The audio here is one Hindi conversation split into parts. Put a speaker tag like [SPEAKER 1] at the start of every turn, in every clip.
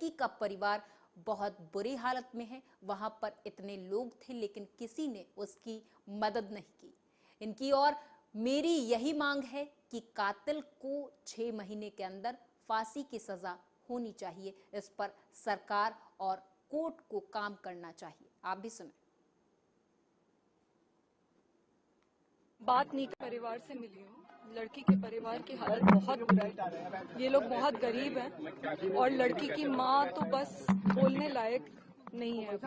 [SPEAKER 1] लड़की का परिवार बहुत बुरी हालत में है। वहां पर इतने लोग थे लेकिन किसी ने उसकी मदद नहीं की। इनकी और मेरी यही मांग है कि कातिल को 6 महीने के अंदर फांसी की सजा होनी चाहिए। इस पर सरकार और कोर्ट को काम करना चाहिए। आप भी सुने।
[SPEAKER 2] बात नहीं परिवार से मिली हूँ। लड़की के परिवार की हालत बहुत बुरा है। ये लोग बहुत गरीब हैं और लड़की की माँ तो बस बोलने लायक नहीं है।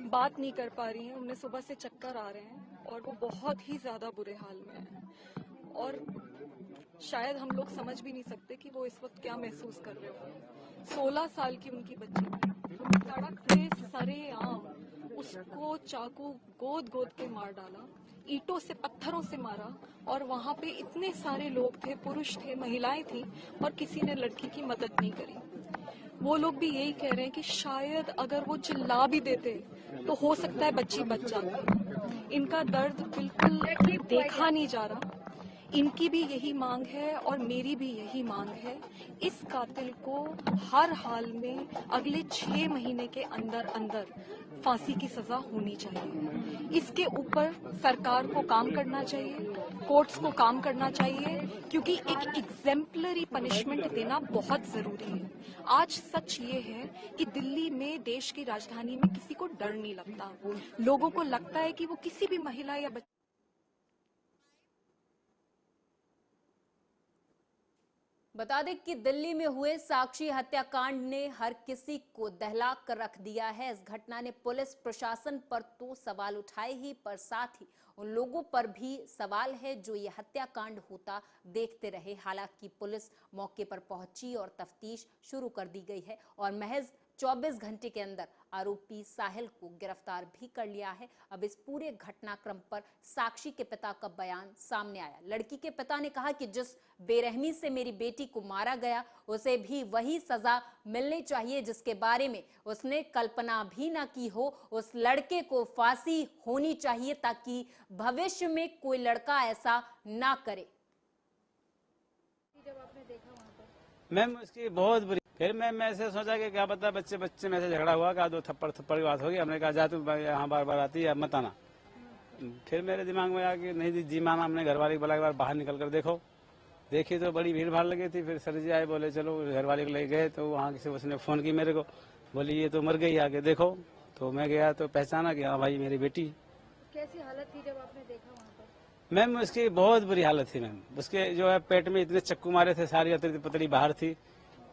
[SPEAKER 2] बात नहीं कर पा रही है। उन्हें सुबह से चक्कर आ रहे हैं और वो बहुत ही ज्यादा बुरे हाल में है और शायद हम लोग समझ भी नहीं सकते कि वो इस वक्त क्या महसूस कर रहे हो। 16 साल की उनकी बच्ची थी। सड़क पे सरेआम उसको चाकू गोद गोद के मार डाला, ईंटों से पत्थरों से मारा और वहां पे इतने सारे लोग थे, पुरुष थे, महिलाएं थी और किसी ने लड़की की मदद नहीं करी। वो लोग भी यही कह रहे हैं कि शायद अगर वो चिल्ला भी देते तो हो सकता है बच्ची बच जाती। इनका दर्द बिल्कुल देखा नहीं जा रहा। इनकी भी यही मांग है और मेरी भी यही मांग है। इस कातिल को हर हाल में अगले 6 महीने के अंदर अंदर फांसी की सजा होनी चाहिए। इसके ऊपर सरकार को काम करना चाहिए, कोर्ट्स को काम करना चाहिए, क्योंकि एक एग्जेम्पलरी पनिशमेंट देना बहुत जरूरी है। आज सच ये है कि दिल्ली में, देश की राजधानी में किसी को डर नहीं लगता। लोगों को लगता है कि वो किसी भी महिला या बच्चे।
[SPEAKER 1] बता दें कि दिल्ली में हुए साक्षी हत्याकांड ने हर किसी को दहला कर रख दिया है। इस घटना ने पुलिस प्रशासन पर तो सवाल उठाए ही, पर साथ ही उन लोगों पर भी सवाल है जो ये हत्याकांड होता देखते रहे। हालांकि पुलिस मौके पर पहुंची और तफ्तीश शुरू कर दी गई है और महज 24 घंटे के अंदर आरोपी साहिल को गिरफ्तार भी कर लिया है। अब इस पूरे घटनाक्रम पर साक्षी के पिता का बयान सामने आया। लड़की के पिता ने कहा कि जिस बेरहमी से मेरी बेटी को मारा गया उसे भी वही सजा मिलनी चाहिए जिसके बारे में उसने कल्पना भी ना की हो। उस लड़के को फांसी होनी चाहिए ताकि भविष्य में कोई लड़का ऐसा ना करे।
[SPEAKER 3] जब आपने देखा वहां पर
[SPEAKER 4] मैम उसकी बहुत बुरी, फिर मैं ऐसे सोचा कि क्या पता बच्चे में से झगड़ा हुआ, का 2 थप्पड़ की बात होगी। हमने कहा जा तू यहाँ बार आती है, मत आना। फिर मेरे दिमाग में आया कि नहीं जी माना, हमने घर वाले को बोला एक बार बाहर निकल कर देखो। देखी तो बड़ी भीड़ भाड़ लगी थी। फिर सर जी आए, बोले चलो, घर वाले को ले गए तो वहाँ से उसने फोन की मेरे को, बोली ये तो मर गई, आगे देखो। तो मैं गया तो पहचाना कि हाँ भाई मेरी बेटी।
[SPEAKER 3] कैसी हालत थी जब आपने देखा वहां पर?
[SPEAKER 4] मैम उसकी बहुत बुरी हालत थी मैम। उसके जो है पेट में इतने चक्कू मारे थे, सारी अतरी पतरी बाहर थी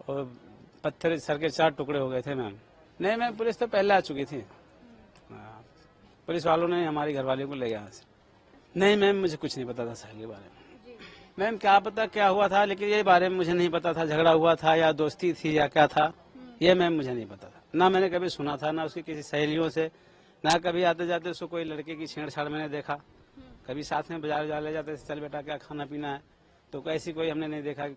[SPEAKER 4] और पत्थर सर के 4 टुकड़े हो गए थे मैम। नहीं मैम, पुलिस तो पहले आ चुकी थी। पुलिस वालों ने हमारी घरवाली को ले गया यहाँ से। नहीं मैम, मुझे कुछ नहीं पता था साहिल के बारे में। मैम क्या पता क्या हुआ था, लेकिन ये बारे में मुझे नहीं पता था, झगड़ा हुआ था या दोस्ती थी या क्या था, ये मैम मुझे नहीं पता था। ना मैंने कभी सुना था, ना उसकी किसी सहेलियों से, ना कभी आते जाते उसको कोई लड़के की छेड़छाड़ मैंने देखा। कभी साथ में बाजार ले जाते, चल बेटा क्या खाना पीना है, तो ऐसी कोई हमने नहीं देखा।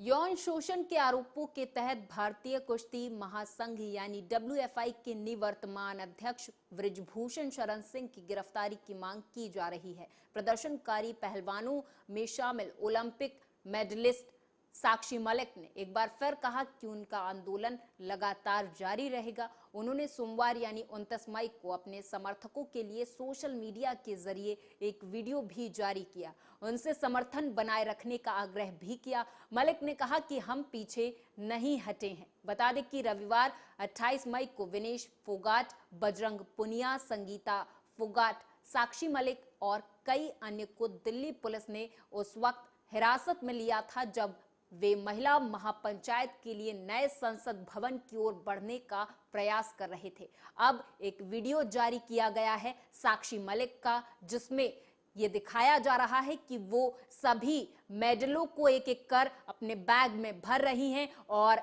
[SPEAKER 1] यौन शोषण के आरोपों के तहत भारतीय कुश्ती महासंघ यानी WFI के निवर्तमान अध्यक्ष बृजभूषण शरण सिंह की गिरफ्तारी की मांग की जा रही है। प्रदर्शनकारी पहलवानों में शामिल ओलंपिक मेडलिस्ट साक्षी मलिक ने एक बार फिर कहा कि उनका आंदोलन लगातार जारी रहेगा। उन्होंने सोमवार यानी 29 मई को अपने समर्थकों के लिए सोशल मीडिया के जरिए एक वीडियो भी जारी किया, उनसे समर्थन बनाए रखने का आग्रह भी किया। मलिक ने कहा कि हम पीछे नहीं हटे हैं। बता दें कि रविवार 28 मई को विनेश फोगाट, बजरंग पुनिया, संगीता फोगाट, साक्षी मलिक और कई अन्य को दिल्ली पुलिस ने उस वक्त हिरासत में लिया था जब वे महिला महापंचायत के लिए नए संसद भवन की ओर बढ़ने का प्रयास कर रहे थे। अब एक वीडियो जारी किया गया है साक्षी मलिक का, जिसमें ये दिखाया जा रहा है कि वो सभी मेडलों को एक एक कर अपने बैग में भर रही हैं और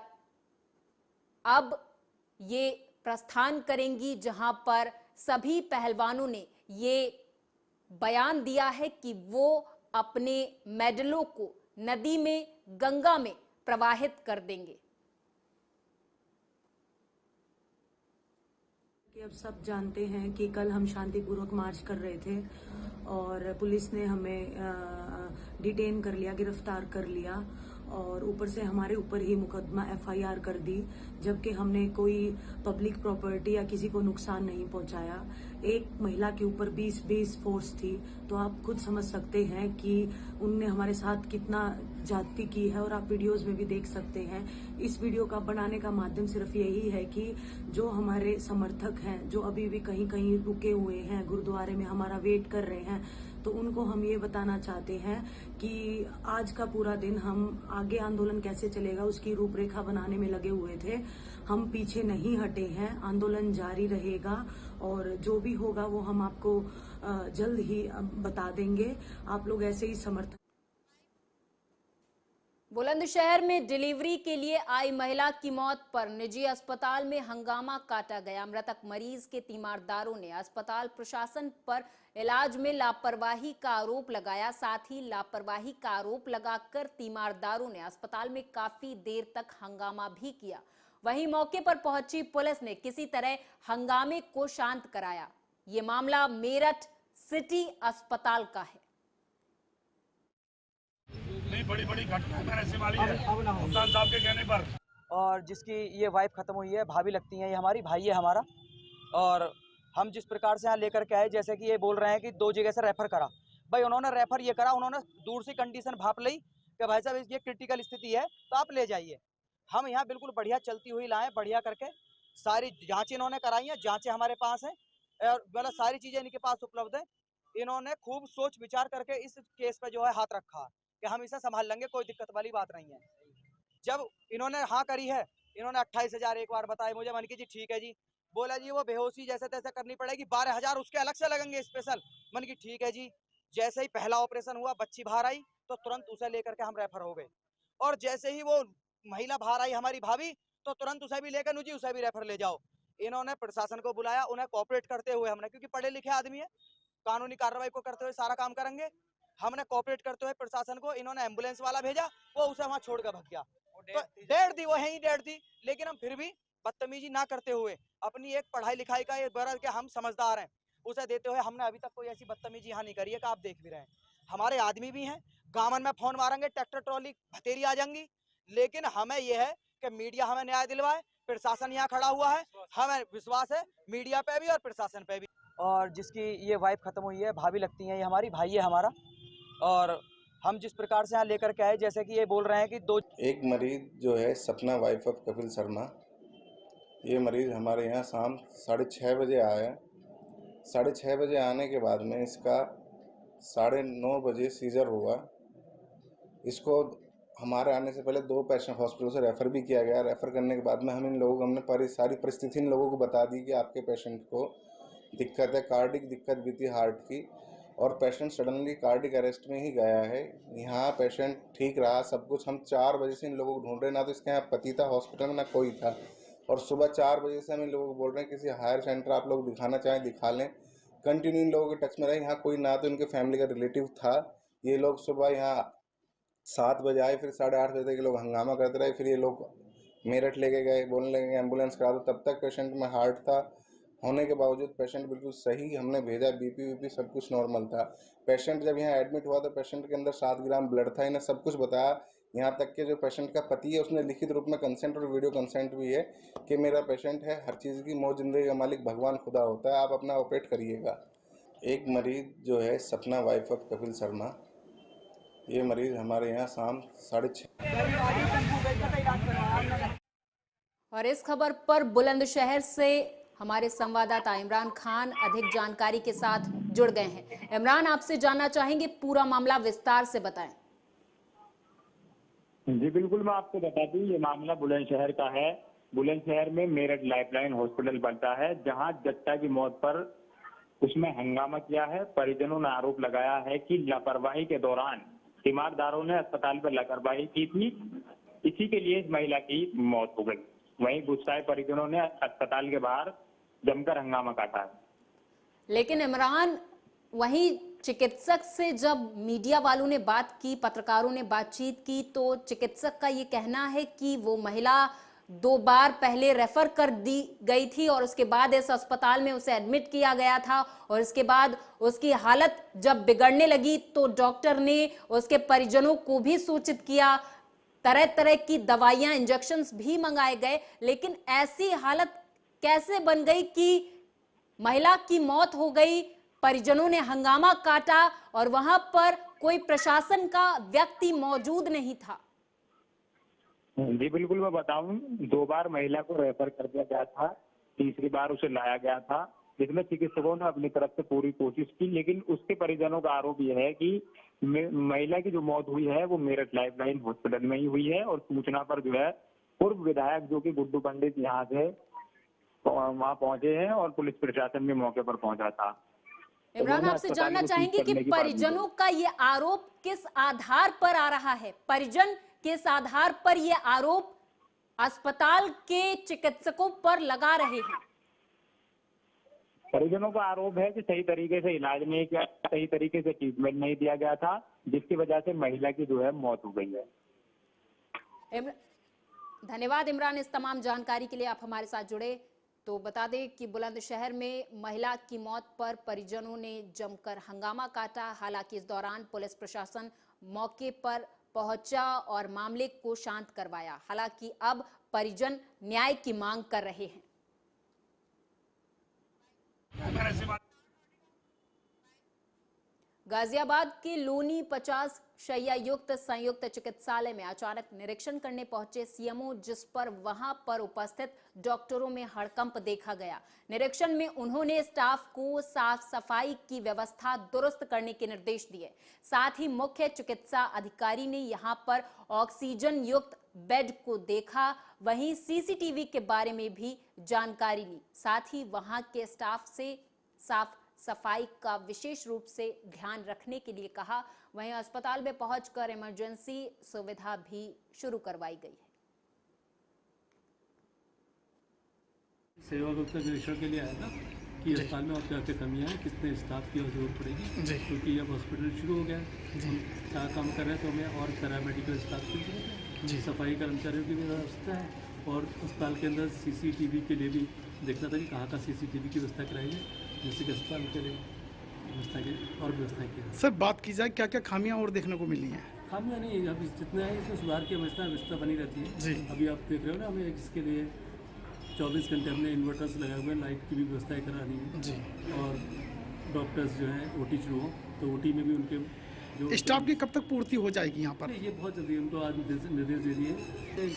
[SPEAKER 1] अब ये प्रस्थान करेंगी, जहां पर सभी पहलवानों ने ये बयान दिया है कि वो अपने मेडलों को नदी में, गंगा में प्रवाहित कर देंगे।
[SPEAKER 5] अब सब जानते हैं कि कल हम शांतिपूर्वक मार्च कर रहे थे और पुलिस ने हमें डिटेन कर लिया, गिरफ्तार कर लिया और ऊपर से हमारे ऊपर ही मुकदमा FIR कर दी, जबकि हमने कोई पब्लिक प्रॉपर्टी या किसी को नुकसान नहीं पहुंचाया। एक महिला के ऊपर 20 फोर्स थी, तो आप खुद समझ सकते हैं कि उनने हमारे साथ कितना ज्यादती की है, और आप वीडियोस में भी देख सकते हैं। इस वीडियो का बनाने का माध्यम सिर्फ यही है कि जो हमारे समर्थक हैं, जो अभी भी कहीं कहीं रुके हुए हैं, गुरुद्वारे में हमारा वेट कर रहे हैं, तो उनको हम ये बताना चाहते हैं कि आज का पूरा दिन हम आगे आंदोलन कैसे चलेगा उसकी रूपरेखा बनाने में लगे हुए थे। हम पीछे नहीं हटे हैं, आंदोलन जारी रहेगा, और जो भी होगा वो हम आपको जल्द ही बता देंगे। आप लोग ऐसे ही समर्थन।
[SPEAKER 1] बुलंदशहर में डिलीवरी के लिए आई महिला की मौत पर निजी अस्पताल में हंगामा काटा गया। मृतक मरीज के तीमारदारों ने अस्पताल प्रशासन पर इलाज में लापरवाही का आरोप लगाया। साथ ही लापरवाही का आरोप लगाकर तीमारदारों ने अस्पताल में काफी देर तक हंगामा भी किया। वहीं मौके पर पहुंची पुलिस ने किसी तरह हंगामे को शांत कराया। ये मामला मेरठ सिटी अस्पताल का है।
[SPEAKER 6] नहीं, बड़ी बड़ी घटना मैंने संभाली है कप्तान साहब के कहने पर।
[SPEAKER 7] और जिसकी ये वाइफ खत्म हुई है, भाभी लगती हैं, ये हमारी भाई है हमारा। और हम जिस प्रकार से यहाँ लेकर के आए, जैसे कि ये बोल रहे हैं कि 2 जगह से रेफर करा, भाई उन्होंने रेफर ये करा, उन्होंने दूर से कंडीशन भाप ली कि भाई साहब ये क्रिटिकल स्थिति है तो आप ले जाइए। हम यहाँ बिल्कुल बढ़िया चलती हुई लाए, बढ़िया करके सारी जाँचें इन्होंने कराई हैं, जाँचें हमारे पास हैं और मतलब सारी चीज़ें इनके पास उपलब्ध है। इन्होंने खूब सोच विचार करके इस केस पे जो है हाथ रखा कि हम इसे संभाल लेंगे, कोई दिक्कत वाली बात नहीं है। जब इन्होंने हाँ करी है, इन्होंने 28,000 एक बार बताए मुझे, मन की जी ठीक है जी, बोला जी वो बेहोशी जैसे तैसे करनी पड़ेगी, 12,000 उसके अलग से लगेंगे स्पेशल। मन की ठीक है जी। जैसे ही पहला ऑपरेशन हुआ, बच्ची बाहर आई तो तुरंत उसे लेकर के हम रेफर हो गए, और जैसे ही वो महिला बाहर आई हमारी भाभी, तो तुरंत उसे भी लेकर जी उसे भी रेफर ले जाओ। इन्होंने प्रशासन को बुलाया, उन्हें कोऑपरेट करते हुए हमने, क्योंकि पढ़े लिखे आदमी है, कानूनी कार्रवाई को करते हुए सारा काम करेंगे, हमने कोऑपरेट करते हुए प्रशासन को, इन्होंने एम्बुलेंस वाला भेजा, वो उसे वहां छोड़ कर भाग गया। तो डेढ़ दी, वो है ही डेढ़ दी, लेकिन हम फिर भी बदतमीजी ना करते हुए अपनी एक पढ़ाई लिखाई का ये बरस के हम समझदार हैं, उसे देते हुए हमने अभी तक कोई ऐसी बदतमीजी यहाँ नहीं करी है कि आप देख भी रहे हैं। हमारे आदमी भी हैं, गांवन में फोन मारेंगे, ट्रैक्टर ट्रॉली भतेरी आ जाएंगी, लेकिन हमें यह है कि मीडिया हमें न्याय दिलवाए, प्रशासन यहाँ खड़ा हुआ है, हमें विश्वास है मीडिया पे भी और प्रशासन पे भी। और जिसकी ये वाइफ खत्म हुई है, भाभी लगती हैं, ये हमारी भाई है हमारा। और हम जिस प्रकार से यहाँ लेकर के आए, जैसे कि ये बोल रहे हैं कि
[SPEAKER 8] एक मरीज जो है सपना वाइफ ऑफ कपिल शर्मा, ये मरीज हमारे यहाँ शाम 6:30 बजे आया। 6:30 बजे आने के बाद में इसका 9:30 बजे सीजर हुआ। इसको हमारे आने से पहले 2 पेशेंट हॉस्पिटल से रेफ़र भी किया गया। रेफ़र करने के बाद में हमने सारी परिस्थिति इन लोगों को बता दी कि आपके पेशेंट को दिक्कत है, कार्डिक दिक्कत भी थी हार्ट की, और पेशेंट सडनली कार्डिक अरेस्ट में ही गया है। यहाँ पेशेंट ठीक रहा, सब कुछ। हम 4 बजे से इन लोगों को ढूंढ रहे, ना तो इसके यहाँ पति था हॉस्पिटल में, ना कोई था। और सुबह 4 बजे से हम इन लोगों को बोल रहे हैं किसी हायर सेंटर आप लोग दिखाना चाहें दिखा लें। कंटिन्यू इन लोगों के टच में रहे। यहाँ कोई ना तो इनके फैमिली का रिलेटिव था। ये लोग सुबह यहाँ 7 बजे आए, फिर 8:30 बजे तक ये लोग हंगामा करते रहे। फिर ये लोग मेरठ लेके गए, बोलने लगे एम्बुलेंस करा दो। तब तक पेशेंट में हार्ट था होने के बावजूद पेशेंट बिल्कुल सही हमने भेजा, बीपी सब कुछ नॉर्मल था। पेशेंट जब यहाँ एडमिट हुआ तो पेशेंट के अंदर 7 ग्राम ब्लड था। इन्हें सब कुछ बताया, यहाँ तक कि जो पेशेंट का पति है उसने लिखित रूप में कंसेंट और वीडियो कंसेंट भी है कि मेरा पेशेंट है, हर चीज़ की मौत जिंदगी का मालिक भगवान खुदा होता है, आप अपना ऑपरेट करिएगा। एक मरीज जो है सपना वाइफ ऑफ कपिल शर्मा, ये मरीज हमारे यहाँ शाम 6:30।
[SPEAKER 1] और इस खबर पर बुलंदशहर से हमारे संवाददाता इमरान खान अधिक जानकारी के साथ जुड़ गए हैं। इमरान, आपसे जानना चाहेंगे, पूरा मामला विस्तार से बताएं।
[SPEAKER 9] जी बिल्कुल, मैं आपको बता दूं, ये मामला बुलंदशहर का है। बुलंदशहर में मेरठ लाइफलाइन हॉस्पिटल बनता है, जहां जट्टा की मौत पर उसमें हंगामा किया है। परिजनों ने आरोप लगाया है कि लापरवाही के दौरान तीमारदारों ने अस्पताल पर लापरवाही की थी, इसी के लिए इस महिला की मौत हो गई। वहीं गुस्साए परिजनों ने अस्पताल के बाहर जमकर हंगामा काटा है।
[SPEAKER 1] लेकिन इमरान, वहीं चिकित्सक से जब मीडिया वालों ने बात की, पत्रकारों ने बातचीत की, तो चिकित्सक का ये कहना है कि वो महिला 2 बार पहले रेफर कर दी गई थी और उसके बाद इस अस्पताल में उसे एडमिट किया गया था, और इसके बाद उसकी हालत जब बिगड़ने लगी तो डॉक्टर ने उसके परिजनों को भी सूचित किया, तरह तरह की दवाइयां, इंजेक्शंस भी मंगाए गए, लेकिन ऐसी हालत कैसे बन गई कि महिला की मौत हो गई। परिजनों ने हंगामा काटा और वहां पर कोई प्रशासन का व्यक्ति मौजूद नहीं था।
[SPEAKER 9] जी बिल्कुल, मैं बताऊं, 2 बार महिला को रेफर कर दिया गया था, तीसरी बार उसे लाया गया था, जिसमें चिकित्सकों ने अपनी तरफ से पूरी कोशिश की, लेकिन उसके परिजनों का आरोप यह है कि महिला की जो मौत हुई है वो मेरठ लाइफलाइन हॉस्पिटल में ही हुई है। और सूचना पर जो है पूर्व विधायक जो कि गुड्डू पंडित यहाँ से वहां पहुंचे हैं और पुलिस प्रशासन भी मौके पर पहुंचा था।
[SPEAKER 1] इमरान,
[SPEAKER 9] उन्होंने
[SPEAKER 1] आपसे
[SPEAKER 9] अस्पताल
[SPEAKER 1] जानना
[SPEAKER 9] को सीज
[SPEAKER 1] चाहेंगे कि
[SPEAKER 9] करने की बात भी
[SPEAKER 1] परिजनों का ये आरोप किस आधार पर आ रहा है? परिजन किस आधार पर ये आरोप अस्पताल के चिकित्सकों पर लगा रहे हैं?
[SPEAKER 9] परिजनों का आरोप है कि सही तरीके से इलाज नहीं किया, सही तरीके से ट्रीटमेंट नहीं दिया गया था, जिसकी वजह से महिला की जो है मौत हो गई है।
[SPEAKER 1] धन्यवाद इमरान, इस तमाम जानकारी के लिए आप हमारे साथ जुड़े। तो बता दें कि बुलंदशहर में महिला की मौत पर परिजनों ने जमकर हंगामा काटा। हालांकि इस दौरान पुलिस प्रशासन मौके पर पहुंचा और मामले को शांत करवाया। हालांकि अब परिजन न्याय की मांग कर रहे हैं। गाजियाबाद के लोनी 50 शैय्या युक्त संयुक्त चिकित्सालय में अचानक निरीक्षण करने पहुंचे सीएमओ, जिस पर वहां पर उपस्थित डॉक्टरों में हड़कंप देखा गया। निरीक्षण में उन्होंने स्टाफ को साफ सफाई की व्यवस्था दुरुस्त करने के निर्देश दिए। साथ ही मुख्य चिकित्सा अधिकारी ने यहां पर ऑक्सीजन युक्त बेड को देखा, वहीं सीसीटीवी के बारे में भी जानकारी ली। साथ ही वहां के स्टाफ से साफ सफाई का विशेष रूप से ध्यान रखने के लिए कहा। वहीं अस्पताल में पहुंचकर इमरजेंसी सुविधा भी शुरू करवाई गई है।
[SPEAKER 10] सेवा गुप्ता निरीक्षण के लिए आया था कि अस्पताल में और क्या क्या कमियां हैं, कितने स्टाफ की जरूरत पड़ेगी, क्योंकि अब हॉस्पिटल शुरू हो गया है। हम क्या काम कर रहे हैं तो हमें और पैरामेडिकल स्टाफ की जरूरत है, सफाई कर्मचारियों की भी व्यवस्था है, और अस्पताल के अंदर सीसीटीवी के लिए भी देखना था कि कहाँ का सीसीटीवी की व्यवस्था कराई है, जिससे कि अस्पताल के लिए व्यवस्था की और व्यवस्था की।
[SPEAKER 11] सर, बात की जाए क्या क्या खामियां और देखने को मिली हैं?
[SPEAKER 10] खामियां नहीं, अभी जितना है इसमें सुधार की व्यवस्था बनी रहती है
[SPEAKER 11] जी।
[SPEAKER 10] अभी आप देख रहे हो ना, हमें इसके लिए 24 घंटे हमने इन्वर्टर्स लगाए हुए हैं, लाइट की भी व्यवस्था करानी है
[SPEAKER 11] जी।
[SPEAKER 10] और डॉक्टर्स जो हैं ओटी शुरू हो तो ओटी में भी उनके जो
[SPEAKER 11] स्टाफ की कब तक पूर्ति हो जाएगी यहाँ पर?
[SPEAKER 10] ये बहुत जल्दी उनको आज निर्देश दे दिए।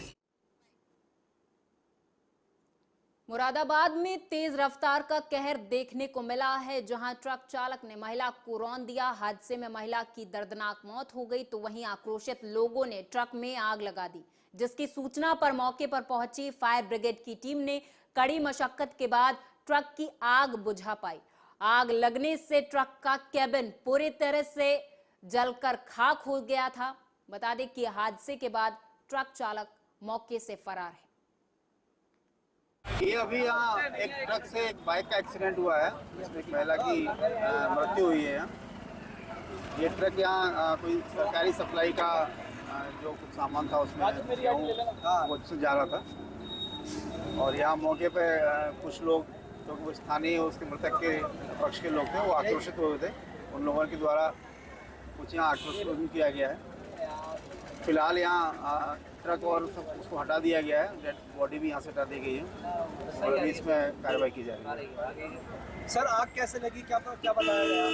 [SPEAKER 1] मुरादाबाद में तेज रफ्तार का कहर देखने को मिला है, जहां ट्रक चालक ने महिला को रौंद दिया। हादसे में महिला की दर्दनाक मौत हो गई, तो वहीं आक्रोशित लोगों ने ट्रक में आग लगा दी, जिसकी सूचना पर मौके पर पहुंची फायर ब्रिगेड की टीम ने कड़ी मशक्कत के बाद ट्रक की आग बुझा पाई। आग लगने से ट्रक का केबिन पूरी तरह से जलकर खाक हो गया था। बता दें कि हादसे के बाद ट्रक चालक मौके से फरार है।
[SPEAKER 12] ये अभी यहाँ एक ट्रक से एक बाइक का एक्सीडेंट हुआ है, जिसमें एक महिला की मृत्यु हुई है। ये ट्रक यहाँ कोई सरकारी सप्लाई का जो कुछ सामान था उसमें वो जा रहा था, और यहाँ मौके पे कुछ लोग जो वो स्थानीय उसके मृतक के पक्ष के लोग थे, वो आक्रोशित हुए थे। उन लोगों के द्वारा कुछ यहाँ आक्रोश किया गया है। फिलहाल यहाँ ट्रक और उसको हटा दिया गया है, डेड बॉडी भी यहाँ से हटा दी गई है और अभी इसमें कार्रवाई की जा रही है।
[SPEAKER 13] सर, आग कैसे लगी, क्या बताया गया?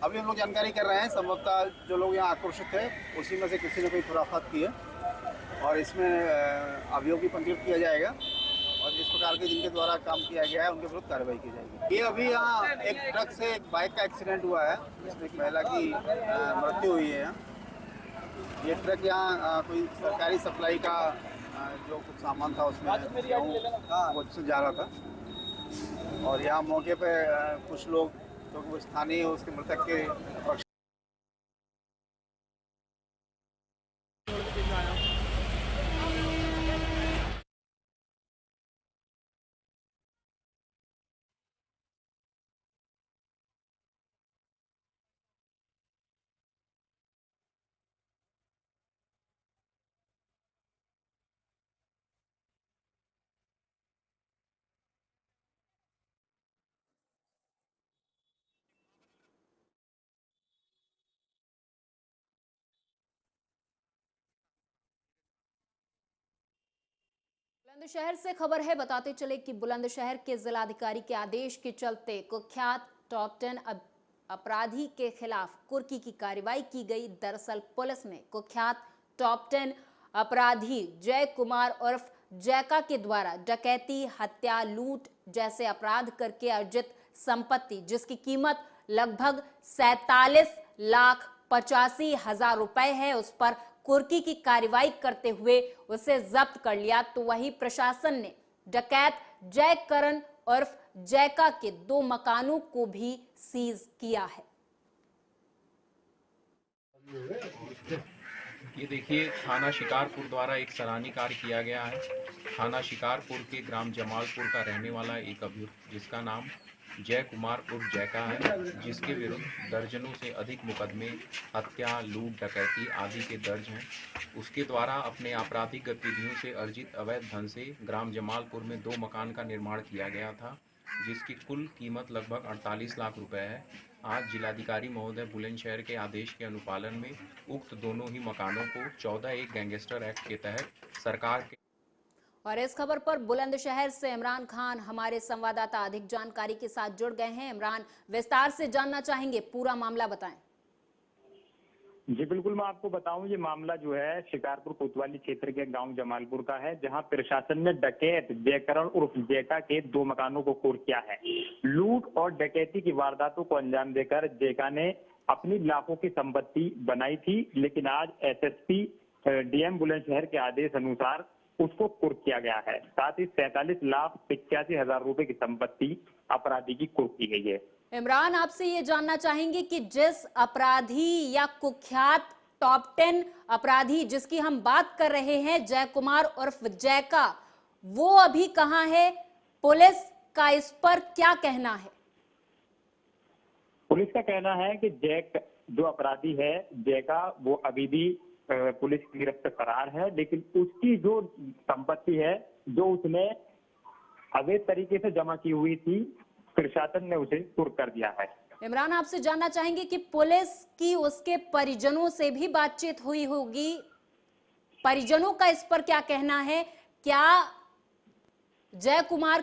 [SPEAKER 12] अभी हम लोग जानकारी कर रहे हैं। संभवतः जो लोग यहाँ आक्रोशित थे उसी में से किसी ने कोई खुराफात की है और इसमें अभियोग भी पंजीकृत किया जाएगा और जिस प्रकार के जिनके द्वारा काम किया गया है उनके विरुद्ध कार्रवाई की जाएगी। ये अभी यहाँ एक ट्रक से एक बाइक का एक्सीडेंट हुआ है, जिसमें एक महिला की मृत्यु हुई है। ये ट्रक यहाँ कोई सरकारी सप्लाई का जो कुछ सामान था उसमें वो जा रहा था, और यहाँ मौके पे कुछ लोग जो वो स्थानीय उसके मृतक के पक्ष
[SPEAKER 1] बुलंदशहर से खबर है, बताते चले कि बुलंदशहर के जिलाधिकारी के आदेश के चलते कुख्यात टॉप 10 अपराधी के खिलाफ कुर्की की कार्रवाई की गई। दरअसल पुलिस ने कुख्यात टॉप 10 अपराधी जय कुमार उर्फ जैका के द्वारा डकैती, हत्या, लूट जैसे अपराध करके अर्जित संपत्ति जिसकी कीमत लगभग 47,85,000 रुपए है, उस पर कुर्की की कार्रवाई करते हुए उसे जब्त कर लिया। तो वही प्रशासन ने डकैत जय करण उर्फ जैका के 2 मकानों को भी सीज किया है।
[SPEAKER 14] ये देखिए, थाना शिकारपुर द्वारा एक सराहनीय कार्य किया गया है। थाना शिकारपुर के ग्राम जमालपुर का रहने वाला एक अभियुक्त जिसका नाम जय कुमार उर्फ जैका है, जिसके विरुद्ध दर्जनों से अधिक मुकदमे हत्या, लूट, डकैती आदि के दर्ज हैं, उसके द्वारा अपने आपराधिक गतिविधियों से अर्जित अवैध धन से ग्राम जमालपुर में 2 मकान का निर्माण किया गया था, जिसकी कुल कीमत लगभग 48 लाख रुपए है। आज जिलाधिकारी महोदय बुलंदशहर के आदेश के अनुपालन में उक्त दोनों ही मकानों को 14(1) गैंगस्टर एक्ट के तहत सरकार के।
[SPEAKER 1] और इस खबर पर बुलंदशहर से इमरान खान हमारे संवाददाता अधिक जानकारी के साथ जुड़ गए हैं। इमरान, विस्तार से जानना चाहेंगे, पूरा मामला बताएं।
[SPEAKER 9] जी बिल्कुल, मैं आपको बताऊं, ये मामला जो है शिकारपुर कोतवाली क्षेत्र के गांव जमालपुर का है, जहां प्रशासन ने डकैत जयकरण उर्फ जैका के 2 मकानों को कुर्क किया है। लूट और डकैती की वारदातों को अंजाम देकर जैका ने अपनी लाखों की संपत्ति बनाई थी, लेकिन आज एसएसपी डीएम बुलंदशहर के आदेश अनुसार उसको कुर्क किया गया है। साथ ही 47,85,000 रुपए की संपत्ति अपराधी की कुर्क की गई है।
[SPEAKER 1] इमरान, आपसे ये जानना चाहेंगे कि जिस अपराधी या कुख्यात टॉप 10 अपराधी जिसकी हम बात कर रहे हैं, जय कुमार उर्फ जैका, वो अभी कहां है? पुलिस का इस पर क्या कहना है?
[SPEAKER 9] पुलिस का कहना है कि जैक जो अपराधी है जैका, वो अभी भी पुलिस की गिरफ्त से फरार है, लेकिन उसकी जो संपत्ति है जो उसने अवैध तरीके से जमा की हुई थी, प्रशासन ने उसे कुर्क कर दिया है।
[SPEAKER 1] इमरान, आपसे जानना चाहेंगे कि पुलिस की उसके परिजनों से भी बातचीत हुई होगी, परिजनों का इस पर क्या कहना है? क्या जय कुमार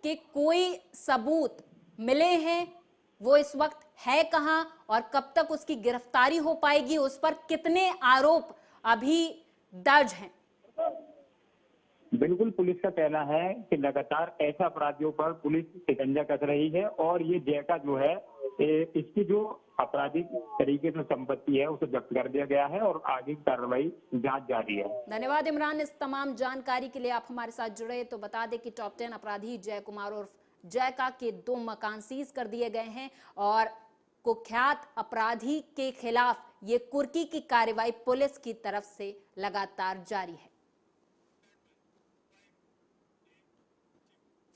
[SPEAKER 1] के कोई सबूत मिले हैं? वो इस वक्त है कहां और कब तक उसकी गिरफ्तारी हो पाएगी? उस पर कितने आरोप अभी दर्ज हैं?
[SPEAKER 9] बिल्कुल, पुलिस का कहना है कि लगातार ऐसे अपराधियों पर पुलिस शिकंजा कस रही है और ये जैका जो है इसकी जो आपराधिक तरीके से संपत्ति है उसे जब्त कर दिया गया है और आगे की कार्रवाई जांच जारी है।
[SPEAKER 1] धन्यवाद इमरान, इस तमाम जानकारी के लिए। आप हमारे साथ जुड़े। तो बता दें कि टॉप 10 अपराधी जय कुमार उर्फ जैका के 2 मकान सीज कर दिए गए हैं और कुख्यात अपराधी के खिलाफ ये कुर्की की कार्रवाई पुलिस की तरफ से लगातार जारी है।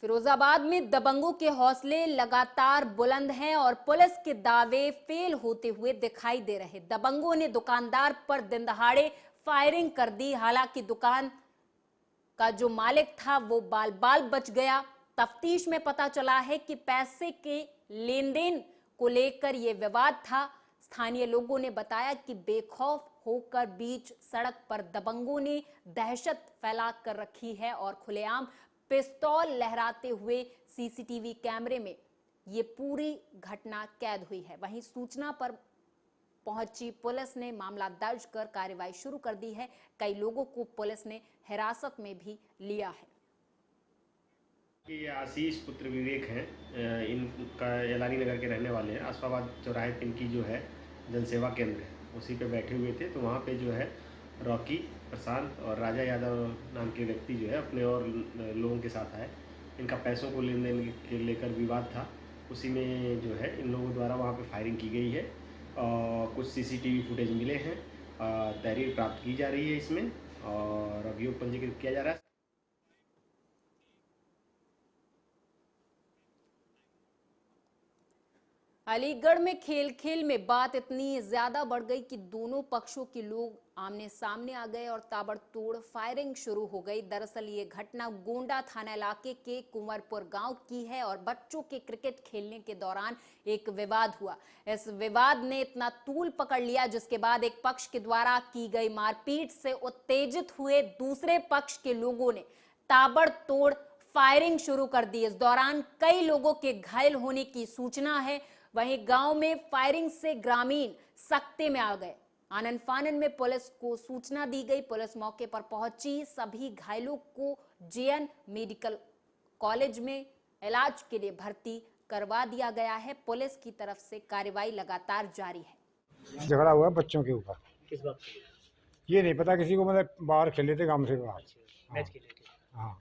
[SPEAKER 1] फिरोजाबाद में दबंगों के हौसले लगातार बुलंद हैं और पुलिस के दावे फेल होते हुए दिखाई दे रहे। दबंगों ने दुकानदार पर दिन दहाड़े फायरिंग कर दी। हालांकि दुकान का जो मालिक था वो बाल बाल बच गया। तफ्तीश में पता चला है कि पैसे के लेन देन को लेकर यह विवाद था। स्थानीय लोगों ने बताया कि बेखौफ होकर बीच सड़क पर दबंगों ने दहशत फैला कर रखी है और खुलेआम पिस्तौल लहराते हुए सीसीटीवी कैमरे में ये पूरी घटना कैद हुई है। वहीं सूचना पर पहुंची पुलिस ने मामला दर्ज कर कार्रवाई शुरू कर दी है। कई लोगों को पुलिस ने हिरासत में भी लिया है।
[SPEAKER 15] ये आशीष पुत्र विवेक हैं, इनका एलानी नगर के रहने वाले हैं। आसपाबाद चौराहे पे इनकी जो है जनसेवा केंद्र है, उसी पे बैठे हुए थे। तो वहाँ पे जो है रॉकी, प्रशांत और राजा यादव नाम के व्यक्ति जो है अपने और लोगों के साथ आए। इनका पैसों को लेन देन के लेकर विवाद था। उसी में जो है इन लोगों द्वारा वहाँ पे फायरिंग की गई है और कुछ सीसीटीवी फुटेज मिले हैं। तहरीर प्राप्त की जा रही है इसमें और अभियोग पंजीकृत किया जा रहा है।
[SPEAKER 1] अलीगढ़ में खेल खेल में बात इतनी ज्यादा बढ़ गई कि दोनों पक्षों के लोग आमने सामने आ गए और ताबड़तोड़ फायरिंग शुरू हो गई। दरअसल ये घटना गोंडा थाना इलाके के कुंवरपुर गांव की है और बच्चों के क्रिकेट खेलने के दौरान एक विवाद हुआ। इस विवाद ने इतना तूल पकड़ लिया जिसके बाद एक पक्ष के द्वारा की गई मारपीट से उत्तेजित हुए दूसरे पक्ष के लोगों ने ताबड़तोड़ फायरिंग शुरू कर दी। इस दौरान कई लोगों के घायल होने की सूचना है। वहीं गांव में फायरिंग से ग्रामीण सख्ते में आ गए। आनन फानन में पुलिस को सूचना दी गई। पुलिस मौके पर पहुंची। सभी घायलों को जेएन मेडिकल कॉलेज में इलाज के लिए भर्ती करवा दिया गया है। पुलिस की तरफ से कार्रवाई लगातार जारी है।
[SPEAKER 16] झगड़ा हुआ बच्चों के ऊपर।
[SPEAKER 17] किस बात?
[SPEAKER 16] ये नहीं पता किसी को, मतलब बाहर खेले थे गांव से बाहर।
[SPEAKER 17] मैच के लिए?
[SPEAKER 16] हाँ।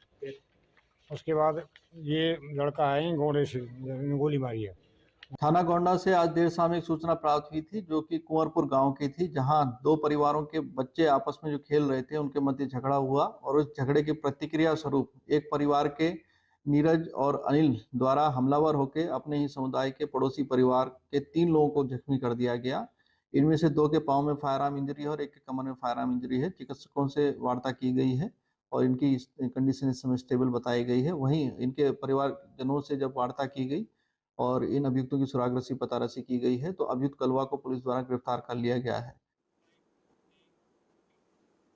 [SPEAKER 16] उसके बाद ये लड़का आए गोंडे से गोली मारी है।
[SPEAKER 18] थाना गोंडा से आज देर शाम एक सूचना प्राप्त हुई थी जो कि कुंवरपुर गांव की थी, जहां दो परिवारों के बच्चे आपस में जो खेल रहे थे उनके मध्य झगड़ा हुआ और उस झगड़े की प्रतिक्रिया स्वरूप एक परिवार के नीरज और अनिल द्वारा हमलावर होकर अपने ही समुदाय के पड़ोसी परिवार के 3 लोगों को जख्मी कर दिया गया। इनमें से 2 के पांव में फायर आर्म इंजरी है और 1 के कमर में फायर आर्म इंजरी है। चिकित्सकों से वार्ता की गई है और इनकी कंडीशन इस समय स्टेबल बताई गई है। वहीं इनके परिवारजनों से जब वार्ता की गई और इन अभियुक्तों की सुरागरसी पतारसी की गई है तो अभियुक्त कलवा को पुलिस द्वारा गिरफ्तार कर लिया गया है।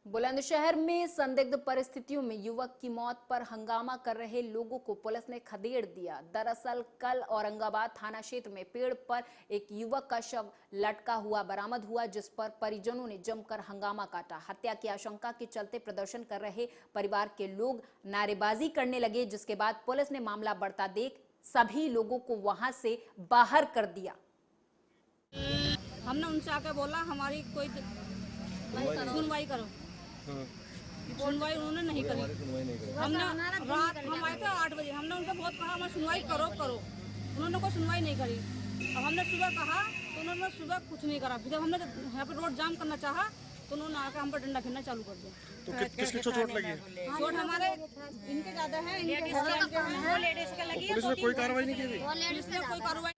[SPEAKER 1] बुलंदशहर में संदिग्ध परिस्थितियों में युवक की मौत पर हंगामा कर रहे लोगों को पुलिस ने खदेड़ दिया। दरअसल कल औरंगाबाद थाना क्षेत्र में पेड़ पर एक युवक का शव लटका हुआ बरामद हुआ, जिस पर परिजनों ने जमकर हंगामा काटा। हत्या की आशंका के चलते प्रदर्शन कर रहे परिवार के लोग नारेबाजी करने लगे, जिसके बाद पुलिस ने मामला बढ़ता देख सभी लोगों को वहां से बाहर कर दिया।
[SPEAKER 19] हमने उनसे आके बोला हमारी कोई सुनवाई करो, सुनवाई उन्होंने नहीं करी। हमने रात हम आए थे 8 बजे, हमने उनसे बहुत कहा हमें सुनवाई करो करो, उन्होंने कोई सुनवाई नहीं करी। अब हमने सुबह कहा तो उन्होंने सुबह कुछ नहीं करा। जब हमने यहाँ पे रोड जाम करना चाहा तो उन्होंने आकर हम पर डंडा खेलना चालू कर दिया।
[SPEAKER 11] तो किसकी चोट लगी है?
[SPEAKER 19] चोट हमारे इनके ज्यादा है, लेडीज का लगी है।
[SPEAKER 11] पुलिस ने कोई कार्रवाई नहीं की?
[SPEAKER 19] पुलिस ने कोई कार्रवाई।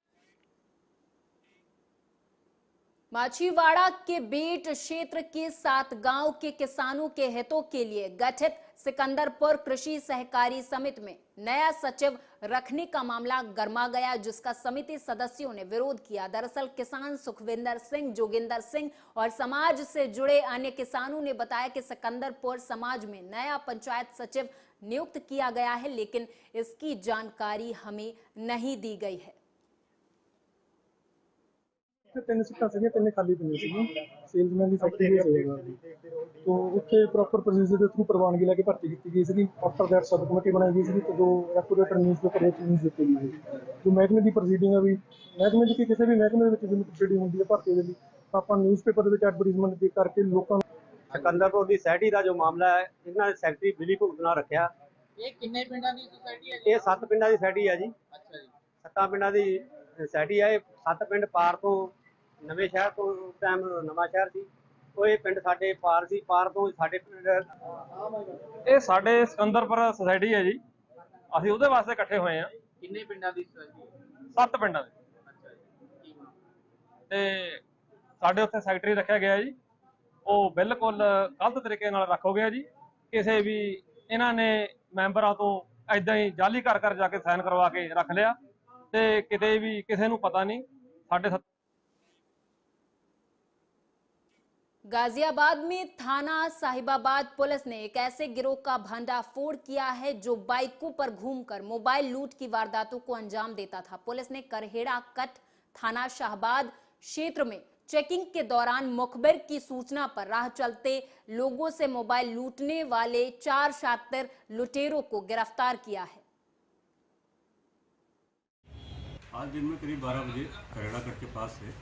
[SPEAKER 1] माछीवाड़ा के बेट क्षेत्र के 7 गांव के किसानों के हितों के लिए गठित सिकंदरपुर कृषि सहकारी समिति में नया सचिव रखने का मामला गरमा गया, जिसका समिति सदस्यों ने विरोध किया। दरअसल किसान सुखविंदर सिंह, जोगिंदर सिंह और समाज से जुड़े अन्य किसानों ने बताया कि सिकंदरपुर समाज में नया पंचायत सचिव नियुक्त किया गया है, लेकिन इसकी जानकारी हमें नहीं दी गई है।
[SPEAKER 20] 3 सीटां ਸੀਗੀਆਂ, 3 ਖਾਲੀ ਪਈਆਂ ਸੀਗੀਆਂ। ਸੇਲਜ਼ਮੈਨ ਦੀ ਫੈਕਟਰੀ ਵਿੱਚ ਸੀਗਾ तो ਉੱਥੇ ਪ੍ਰੋਪਰ ਪ੍ਰੋਸੀਜਰ ਦੇ ਥਰੂ ਪ੍ਰਵਾਨਗੀ ਲੈ ਕੇ ਭਰਤੀ ਕੀਤੀ ਗਈ ਸੀਗੀ। ਆਫਟਰ ਦੈਟ ਸਬ ਕਮੇਟੀ ਬਣਾਈ ਗਈ ਸੀਗੀ ਤੇ ਜੋ ਐਕੂਰੇਟ ਨਿਊਜ਼ਪੇਪਰ ਵਿੱਚ ਨਿਊਜ਼ ਦਿੱਤੀ ਗਈ ਹੈ। ਜੋ ਮਹਿਕਮੇ ਦੀ ਪ੍ਰੋਸੀਡਿੰਗ ਆ ਵੀ ਮਹਿਕਮੇ ਦੀ ਕਿਸੇ ਵੀ ਮਹਿਕਮੇ ਦੇ ਵਿੱਚ ਜਿਵੇਂ ਪ੍ਰੋਸੀਡਿੰਗ ਹੁੰਦੀ ਹੈ ਭਰਤੀ ਦੇ ਲਈ ਆਪਾਂ ਨਿਊਜ਼ਪੇਪਰ ਦੇ ਵਿੱਚ ਐਡਵਰਟਾਈਜ਼ਮੈਂਟ ਦੇ ਕਰਕੇ ਲੋਕਾਂ ਨੂੰ
[SPEAKER 21] ਸਿਕੰਦਰਪੁਰ ਦੀ ਸੋਸਾਇਟੀ ਦਾ ਜੋ ਮਾਮਲਾ ਹੈ ਇਹਨਾਂ ਨੇ ਸੈਕਟਰੀ ਬਿਲੀ ਭੁਗਤ ਨਾਲ ਰੱਖਿਆ।
[SPEAKER 17] ਇਹ ਕਿੰਨੇ ਪਿੰਡਾਂ ਦੀ ਸੁਸਾਇਟੀ ਹੈ?
[SPEAKER 21] ਇਹ 7 ਪਿੰਡਾਂ ਦੀ ਸੋਸਾਇਟੀ ਹੈ ਜੀ।
[SPEAKER 17] ਅੱਛਾ ਜੀ।
[SPEAKER 21] 7 ਪਿੰਡਾਂ ਦੀ ਸੋਸਾਇਟੀ ਹੈ। 7 ਪਿੰਡ ਪਾਰ ਤੋਂ ਨਵੇਂ ਸ਼ਹਿਰ ਤੋਂ ਟਾਈਮ ਨਵਾਂ ਸ਼ਹਿਰ ਸੀ। ਉਹ ਇਹ ਪਿੰਡ ਸਾਡੇ ਪਾਰ ਸੀ, ਪਾਰ ਤੋਂ ਸਾਡੇ ਪਿੰਡ
[SPEAKER 22] ਇਹ ਸਾਡੇ ਸਿਕੰਦਰਪੁਰ ਸੁਸਾਇਟੀ ਹੈ ਜੀ। ਅਸੀਂ ਉਹਦੇ ਵਾਸਤੇ ਇਕੱਠੇ ਹੋਏ ਆ।
[SPEAKER 17] ਕਿੰਨੇ ਪਿੰਡਾਂ ਦੀ ਸੁਸਾਇਟੀ ਹੈ?
[SPEAKER 22] 7 ਪਿੰਡਾਂ ਦੇ।
[SPEAKER 17] ਅੱਛਾ ਜੀ।
[SPEAKER 22] ਤੇ ਸਾਡੇ ਉੱਥੇ ਸੈਕਟਰੀ ਰੱਖਿਆ ਗਿਆ ਜੀ। ਉਹ ਬਿਲਕੁਲ ਗਲਤ ਤਰੀਕੇ ਨਾਲ ਰੱਖੋ ਗਿਆ ਜੀ। ਕਿਸੇ ਵੀ ਇਹਨਾਂ ਨੇ ਮੈਂਬਰਾਂ ਤੋਂ ਐਦਾਂ ਹੀ ਜਾਲੀ ਕਰ ਜਾ ਕੇ ਸਾਈਨ ਕਰਵਾ ਕੇ ਰੱਖ ਲਿਆ ਤੇ ਕਿਤੇ ਵੀ ਕਿਸੇ ਨੂੰ ਪਤਾ ਨਹੀਂ। ਸਾਡੇ
[SPEAKER 1] गाजियाबाद में थाना साहिबाबाद पुलिस ने एक ऐसे गिरोह का भंडाफोड़ किया है जो बाइकों पर घूमकर मोबाइल लूट की वारदातों को अंजाम देता था। पुलिस ने करहेड़ा कट थाना शाहबाद क्षेत्र में चेकिंग के दौरान मुखबिर की सूचना पर राह चलते लोगों से मोबाइल लूटने वाले 4 शातिर लुटेरों को गिरफ्तार किया है।
[SPEAKER 23] आज दिन में करीब 12 बजे करहेड़ा कट के पास से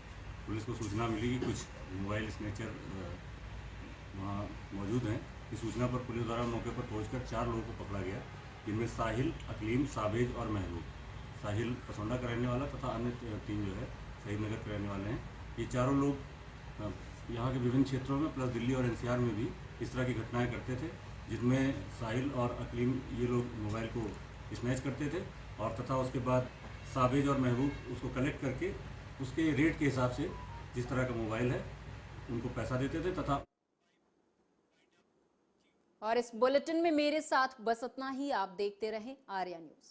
[SPEAKER 23] पुलिस को सूचना मिली कि कुछ मोबाइल स्नैचर वहाँ मौजूद हैं। इस सूचना पर पुलिस द्वारा मौके पर पहुंचकर 4 लोगों को पकड़ा गया, जिनमें साहिल, अकलीम, साबेज और महबूब। साहिल कसौंडा का रहने वाला तथा अन्य 3 जो है शहीद नगर के रहने वाले हैं। ये चारों लोग यहाँ के विभिन्न क्षेत्रों में प्लस दिल्ली और NCR में भी इस तरह की घटनाएँ करते थे, जिसमें साहिल और अकलीम ये लोग मोबाइल को स्नैच करते थे और तथा उसके बाद साबेज और महबूब उसको कलेक्ट करके उसके रेट के हिसाब से जिस तरह का मोबाइल है उनको पैसा देते थे तथा।
[SPEAKER 1] और इस बुलेटिन में मेरे साथ बस इतना ही। आप देखते रहें आर्या न्यूज़।